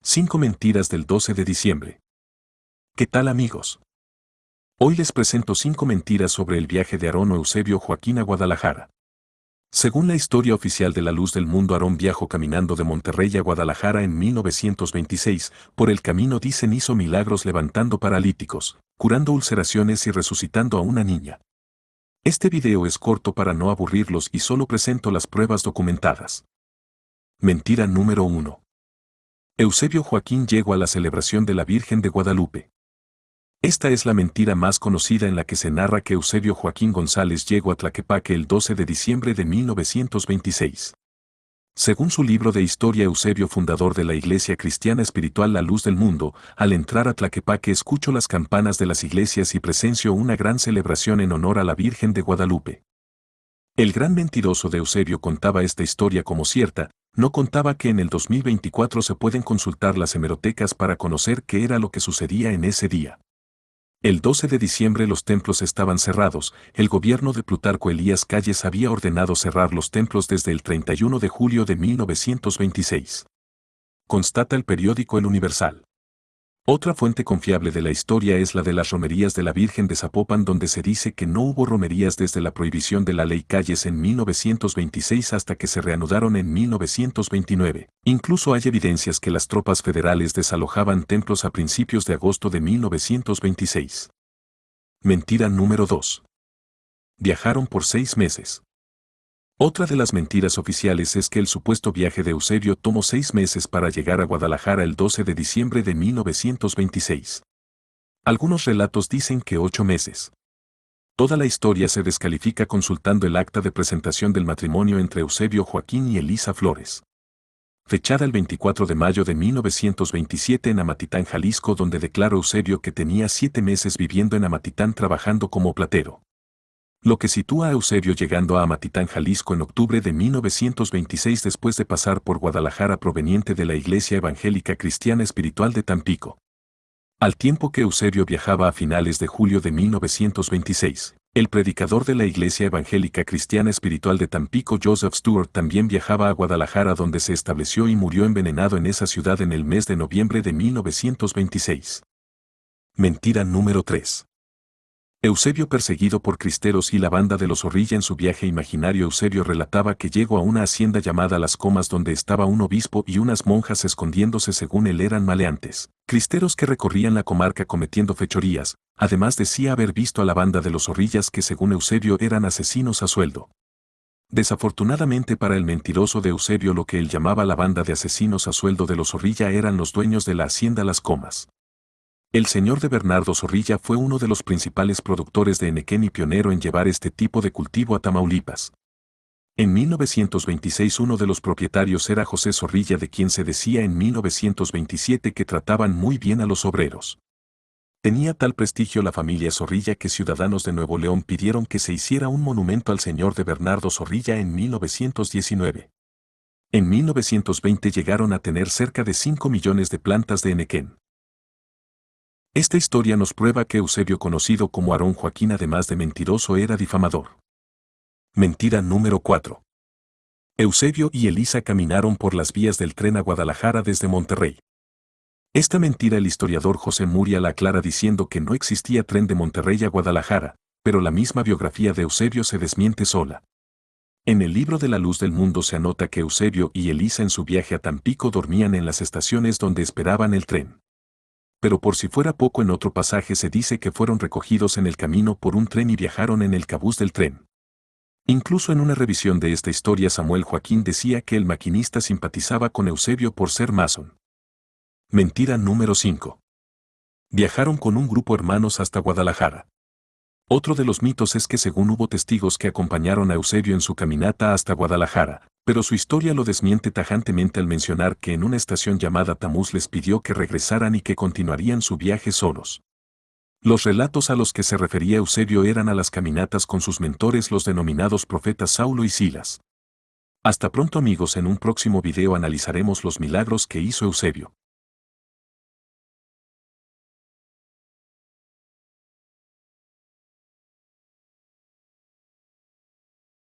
5 mentiras del 12 de diciembre. ¿Qué tal, amigos? Hoy les presento 5 mentiras sobre el viaje de Aarón o Eusebio Joaquín a Guadalajara. Según la historia oficial de La Luz del Mundo, Aarón viajó caminando de Monterrey a Guadalajara en 1926. Por el camino, dicen, hizo milagros levantando paralíticos, curando ulceraciones y resucitando a una niña. Este video es corto para no aburrirlos y solo presento las pruebas documentadas. Mentira número 1. Eusebio Joaquín llegó a la celebración de la Virgen de Guadalupe. Esta es la mentira más conocida, en la que se narra que Eusebio Joaquín González llegó a Tlaquepaque el 12 de diciembre de 1926. Según su libro de historia, Eusebio, fundador de la iglesia cristiana espiritual La Luz del Mundo, al entrar a Tlaquepaque escuchó las campanas de las iglesias y presenció una gran celebración en honor a la Virgen de Guadalupe. El gran mentiroso de Eusebio contaba esta historia como cierta. No contaba que en el 2024 se pueden consultar las hemerotecas para conocer qué era lo que sucedía en ese día. El 12 de diciembre los templos estaban cerrados. El gobierno de Plutarco Elías Calles había ordenado cerrar los templos desde el 31 de julio de 1926. Constata el periódico El Universal. Otra fuente confiable de la historia es la de las romerías de la Virgen de Zapopan, donde se dice que no hubo romerías desde la prohibición de la ley Calles en 1926 hasta que se reanudaron en 1929. Incluso hay evidencias que las tropas federales desalojaban templos a principios de agosto de 1926. Mentira número 2. Viajaron por 6 meses. Otra de las mentiras oficiales es que el supuesto viaje de Eusebio tomó 6 meses para llegar a Guadalajara el 12 de diciembre de 1926. Algunos relatos dicen que 8 meses. Toda la historia se descalifica consultando el acta de presentación del matrimonio entre Eusebio Joaquín y Elisa Flores, fechada el 24 de mayo de 1927 en Amatitán, Jalisco, donde declaró Eusebio que tenía 7 meses viviendo en Amatitán trabajando como platero. Lo que sitúa a Eusebio llegando a Amatitán, Jalisco en octubre de 1926 después de pasar por Guadalajara, proveniente de la Iglesia Evangélica Cristiana Espiritual de Tampico. Al tiempo que Eusebio viajaba a finales de julio de 1926, el predicador de la Iglesia Evangélica Cristiana Espiritual de Tampico, Joseph Stewart, también viajaba a Guadalajara, donde se estableció y murió envenenado en esa ciudad en el mes de noviembre de 1926. Mentira número 3. Eusebio perseguido por cristeros y la banda de los Zorrilla. En su viaje imaginario, Eusebio relataba que llegó a una hacienda llamada Las Comas, donde estaba un obispo y unas monjas escondiéndose. Según él, eran maleantes, cristeros que recorrían la comarca cometiendo fechorías. Además, decía haber visto a la banda de los Zorrillas, que según Eusebio eran asesinos a sueldo. Desafortunadamente para el mentiroso de Eusebio, lo que él llamaba la banda de asesinos a sueldo de los Zorrilla eran los dueños de la hacienda Las Comas. El señor de Bernardo Zorrilla fue uno de los principales productores de henequén y pionero en llevar este tipo de cultivo a Tamaulipas. En 1926 uno de los propietarios era José Zorrilla, de quien se decía en 1927 que trataban muy bien a los obreros. Tenía tal prestigio la familia Zorrilla que ciudadanos de Nuevo León pidieron que se hiciera un monumento al señor de Bernardo Zorrilla en 1919. En 1920 llegaron a tener cerca de 5 millones de plantas de henequén. Esta historia nos prueba que Eusebio, conocido como Aarón Joaquín, además de mentiroso, era difamador. Mentira número 4. Eusebio y Elisa caminaron por las vías del tren a Guadalajara desde Monterrey. Esta mentira el historiador José Muria la aclara diciendo que no existía tren de Monterrey a Guadalajara, pero la misma biografía de Eusebio se desmiente sola. En el libro de La Luz del Mundo se anota que Eusebio y Elisa en su viaje a Tampico dormían en las estaciones donde esperaban el tren. Pero por si fuera poco, en otro pasaje se dice que fueron recogidos en el camino por un tren y viajaron en el cabús del tren. Incluso en una revisión de esta historia, Samuel Joaquín decía que el maquinista simpatizaba con Eusebio por ser masón. Mentira número 5. Viajaron con un grupo hermanos hasta Guadalajara. Otro de los mitos es que según hubo testigos que acompañaron a Eusebio en su caminata hasta Guadalajara, pero su historia lo desmiente tajantemente al mencionar que en una estación llamada Tamuz les pidió que regresaran y que continuarían su viaje solos. Los relatos a los que se refería Eusebio eran a las caminatas con sus mentores, los denominados profetas Saulo y Silas. Hasta pronto, amigos. En un próximo video analizaremos los milagros que hizo Eusebio.